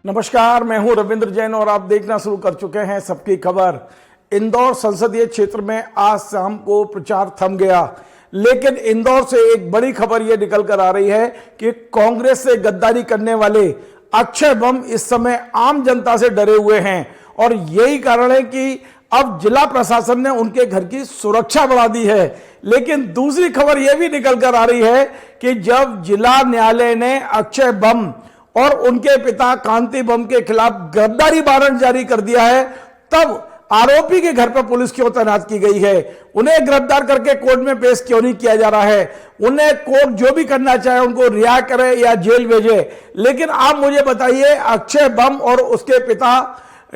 नमस्कार, मैं हूं रविंद्र जैन और आप देखना शुरू कर चुके हैं सबकी खबर। इंदौर संसदीय क्षेत्र में आज शाम को प्रचार थम गया, लेकिन इंदौर से एक बड़ी खबर यह निकल कर आ रही है कि कांग्रेस से गद्दारी करने वाले अक्षय बम इस समय आम जनता से डरे हुए हैं और यही कारण है कि अब जिला प्रशासन ने उनके घर की सुरक्षा बढ़ा दी है। लेकिन दूसरी खबर यह भी निकल कर आ रही है कि जब जिला न्यायालय ने अक्षय बम और उनके पिता कांति बम के खिलाफ गिरफ्तारी वारंट जारी कर दिया है, तब आरोपी के घर पर पुलिस क्यों तैनात की गई है? उन्हें गिरफ्तार करके कोर्ट में पेश क्यों नहीं किया जा रहा है? उन्हें कोर्ट जो भी करना चाहे उनको रिहा करे या जेल भेजे। लेकिन आप मुझे बताइए, अक्षय बम और उसके पिता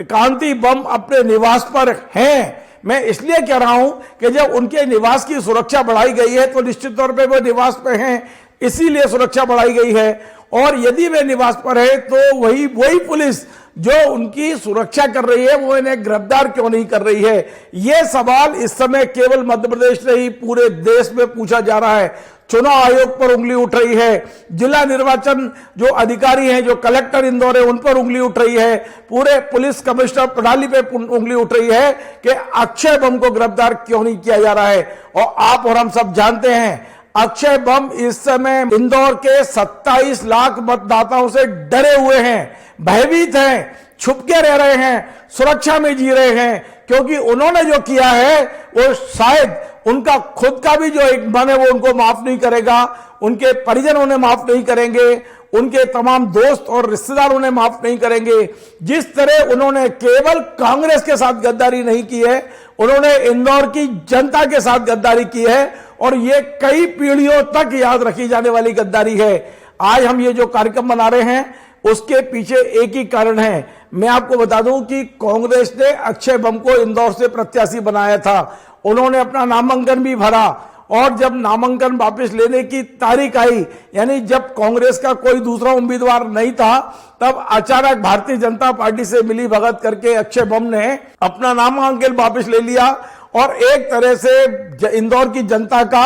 कांति बम अपने निवास पर हैं। मैं इसलिए कह रहा हूं कि जब उनके निवास की सुरक्षा बढ़ाई गई है तो निश्चित तौर पे वो निवास पे हैं, इसीलिए सुरक्षा बढ़ाई गई है। और यदि वे निवास पर है तो वही पुलिस जो उनकी सुरक्षा कर रही है वो इन्हें गिरफ्तार क्यों नहीं कर रही है? यह सवाल इस समय केवल मध्य प्रदेश नहीं पूरे देश में पूछा जा रहा है। चुनाव आयोग पर उंगली उठ रही है, जिला निर्वाचन जो अधिकारी हैं, जो कलेक्टर इंदौर है, उन पर उंगली उठ रही है, पूरे पुलिस कमिश्नर प्रणाली पे उंगली उठ रही है कि अक्षय बम को गिरफ्तार क्यों नहीं किया जा रहा है। और आप और हम सब जानते हैं, अक्षय बम इस समय इंदौर के 27 लाख मतदाताओं से डरे हुए हैं, भयभीत हैं, छुपके रह रहे हैं, सुरक्षा में जी रहे हैं, क्योंकि उन्होंने जो किया है वो शायद उनका खुद का भी जो एक मन है वो उनको माफ नहीं करेगा, उनके परिजन उन्हें माफ नहीं करेंगे, उनके तमाम दोस्त और रिश्तेदार उन्हें माफ नहीं करेंगे। जिस तरह उन्होंने केवल कांग्रेस के साथ गद्दारी नहीं की है, उन्होंने इंदौर की जनता के साथ गद्दारी की है और ये कई पीढ़ियों तक याद रखी जाने वाली गद्दारी है। आज हम ये जो कार्यक्रम बना रहे हैं उसके पीछे एक ही कारण है। मैं आपको बता दूं कि कांग्रेस ने अक्षय बम को इंदौर से प्रत्याशी बनाया था, उन्होंने अपना नामांकन भी भरा और जब नामांकन वापस लेने की तारीख आई, यानी जब कांग्रेस का कोई दूसरा उम्मीदवार नहीं था, तब अचानक भारतीय जनता पार्टी से मिली भगत करके अक्षय बम ने अपना नामांकन वापस ले लिया और एक तरह से इंदौर की जनता का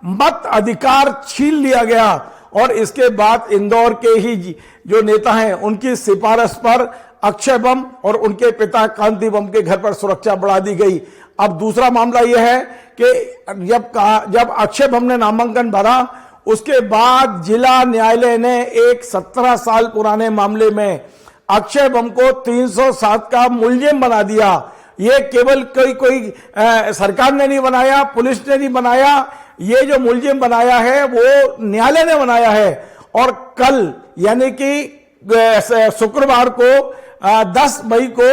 मत अधिकार छीन लिया गया। और इसके बाद इंदौर के ही जो नेता हैं उनकी सिफारिश पर अक्षय बम और उनके पिता कांति बम के घर पर सुरक्षा बढ़ा दी गई। अब दूसरा मामला यह है कि जब अक्षय बम ने नामांकन भरा, उसके बाद जिला न्यायालय ने एक 17 साल पुराने मामले में अक्षय बम को 307 का मुलजिम बना दिया। ये केवल कोई सरकार ने नहीं बनाया, पुलिस ने नहीं बनाया, ये जो मुलजिम बनाया है वो न्यायालय ने बनाया है। और कल यानी कि शुक्रवार को 10 मई को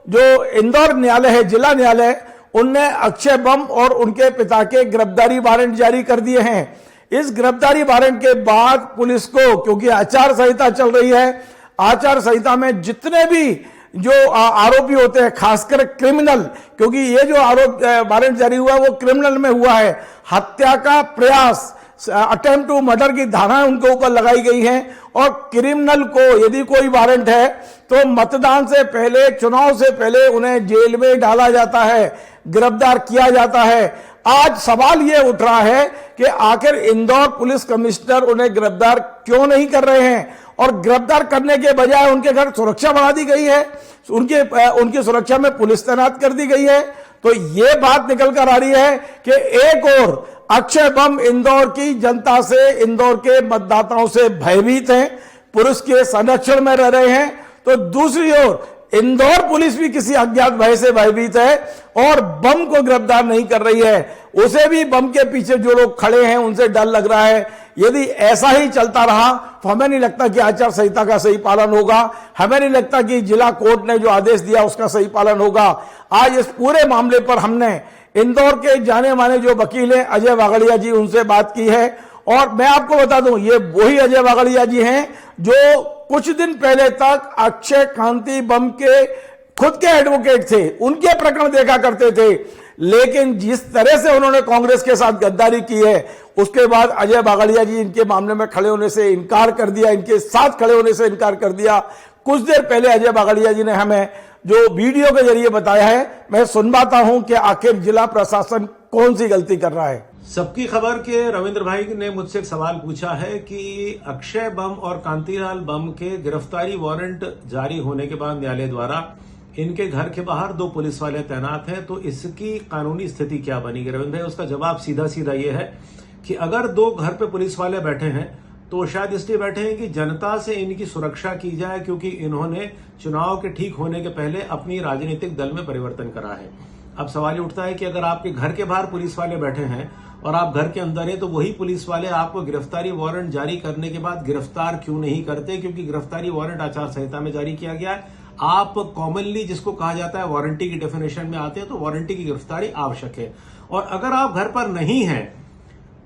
जो इंदौर न्यायालय है, जिला न्यायालय, उनने अक्षय बम और उनके पिता के गिरफ्तारी वारंट जारी कर दिए हैं। इस गिरफ्तारी वारंट के बाद पुलिस को, क्योंकि आचार संहिता चल रही है, आचार संहिता में जितने भी जो आरोपी होते हैं, खासकर क्रिमिनल, क्योंकि ये जो आरोप वारंट जारी हुआ वो क्रिमिनल में हुआ है, हत्या का प्रयास, अटेम्प्ट टू मर्डर की धाराएं उनके ऊपर लगाई गई हैं। और क्रिमिनल को यदि कोई वारंट है तो मतदान से पहले, चुनाव से पहले उन्हें जेल में डाला जाता है, गिरफ्तार किया जाता है। आज सवाल यह उठ रहा है कि आखिर इंदौर पुलिस कमिश्नर उन्हें गिरफ्तार क्यों नहीं कर रहे हैं और गिरफ्तार करने के बजाय उनके घर सुरक्षा बढ़ा दी गई है, उनकी सुरक्षा में पुलिस तैनात कर दी गई है। तो यह बात निकल कर आ रही है कि एक और अक्षय बम इंदौर की जनता से, इंदौर के मतदाताओं से भयभीत हैं, पुलिस के संरक्षण में रह रहे हैं, तो दूसरी ओर इंदौर पुलिस भी किसी अज्ञात भय से भयभीत है और बम को गिरफ्तार नहीं कर रही है। उसे भी बम के पीछे जो लोग खड़े हैं उनसे डर लग रहा है। यदि ऐसा ही चलता रहा तो हमें नहीं लगता कि आचार संहिता का सही पालन होगा, हमें नहीं लगता कि जिला कोर्ट ने जो आदेश दिया उसका सही पालन होगा। आज इस पूरे मामले पर हमने इंदौर के जाने माने जो वकील हैं अजय वागड़िया जी, उनसे बात की है। और मैं आपको बता दूं, ये वही अजय वागड़िया जी हैं जो कुछ दिन पहले तक अक्षय कांति बम के खुद के एडवोकेट थे, उनके प्रकरण देखा करते थे। लेकिन जिस तरह से उन्होंने कांग्रेस के साथ गद्दारी की है, उसके बाद अजय वागड़िया जी इनके मामले में खड़े होने से इनकार कर दिया, इनके साथ खड़े होने से इनकार कर दिया। कुछ देर पहले अजय वागड़िया जी ने हमें जो वीडियो के जरिए बताया है, मैं सुनवाता हूं कि आखिर जिला प्रशासन कौन सी गलती कर रहा है। सबकी खबर के रविंद्र भाई ने मुझसे एक सवाल पूछा है कि अक्षय बम और कांतीलाल बम के गिरफ्तारी वारंट जारी होने के बाद न्यायालय द्वारा इनके घर के बाहर 2 पुलिस वाले तैनात हैं, तो इसकी कानूनी स्थिति क्या बनेगी। रविंद्र भाई, उसका जवाब सीधा सीधा ये है कि अगर 2 घर पे पुलिस वाले बैठे हैं तो शायद इसलिए बैठे हैं कि जनता से इनकी सुरक्षा की जाए, क्योंकि इन्होंने चुनाव के ठीक होने के पहले अपनी राजनीतिक दल में परिवर्तन करा है। अब सवाल ये उठता है कि अगर आपके घर के बाहर पुलिस वाले बैठे हैं और आप घर के अंदर हैं, तो वही पुलिस वाले आपको गिरफ्तारी वारंट जारी करने के बाद गिरफ्तार क्यों नहीं करते, क्योंकि गिरफ्तारी वारंट आचार संहिता में जारी किया गया है। आप कॉमनली जिसको कहा जाता है वारंटी की डेफिनेशन में आते हैं, तो वारंटी की गिरफ्तारी आवश्यक है। और अगर आप घर पर नहीं हैं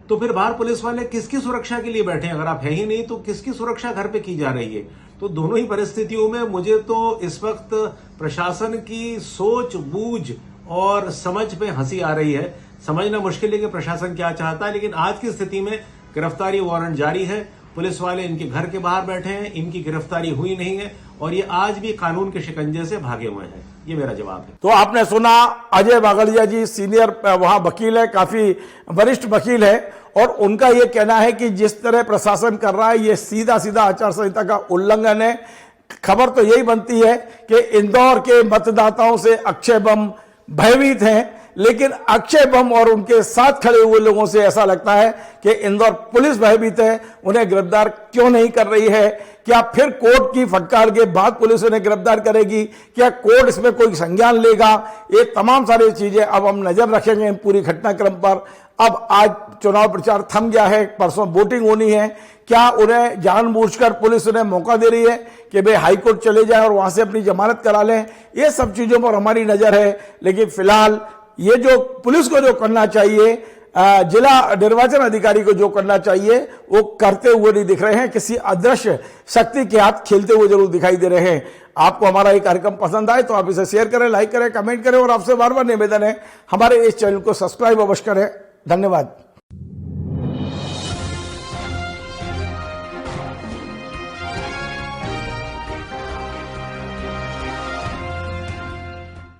तो फिर बाहर पुलिस वाले किसकी सुरक्षा के लिए बैठे हैं? अगर आप है ही नहीं तो किसकी सुरक्षा घर पे की जा रही है? तो दोनों ही परिस्थितियों में मुझे तो इस वक्त प्रशासन की सोच बूझ और समझ पे हंसी आ रही है। समझना मुश्किल है कि प्रशासन क्या चाहता है, लेकिन आज की स्थिति में गिरफ्तारी वारंट जारी है, पुलिस वाले इनके घर के बाहर बैठे हैं, इनकी गिरफ्तारी हुई नहीं है और ये आज भी कानून के शिकंजे से भागे हुए हैं। ये मेरा जवाब है। तो आपने सुना, अजय बागड़िया जी सीनियर वहां वकील है, काफी वरिष्ठ वकील है, और उनका यह कहना है कि जिस तरह प्रशासन कर रहा है ये सीधा सीधा आचार संहिता का उल्लंघन है। खबर तो यही बनती है कि इंदौर के मतदाताओं से अक्षय बम भयभीत हैं, लेकिन अक्षय बम और उनके साथ खड़े हुए लोगों से ऐसा लगता है कि इंदौर पुलिस भयभीत है, उन्हें गिरफ्तार क्यों नहीं कर रही है। क्या फिर कोर्ट की फटकार के बाद पुलिस उन्हें गिरफ्तार करेगी? क्या कोर्ट इसमें कोई संज्ञान लेगा? ये तमाम सारी चीजें अब हम नजर रखेंगे पूरी घटनाक्रम पर। अब आज चुनाव प्रचार थम गया है, परसों वोटिंग होनी है। क्या उन्हें जानबूझकर पुलिस उन्हें मौका दे रही है कि भाई हाईकोर्ट चले जाएं और वहां से अपनी जमानत करा लें? ये सब चीजों पर हमारी नजर है, लेकिन फिलहाल ये जो पुलिस को जो करना चाहिए, जिला निर्वाचन अधिकारी को जो करना चाहिए, वो करते हुए नहीं दिख रहे हैं। किसी अदृश्य शक्ति के हाथ खेलते हुए जरूर दिखाई दे रहे हैं। आपको हमारा ये कार्यक्रम पसंद आए तो आप इसे शेयर करें, लाइक करें, कमेंट करें, और आपसे बार बार निवेदन है हमारे इस चैनल को सब्सक्राइब अवश्य करें। धन्यवाद।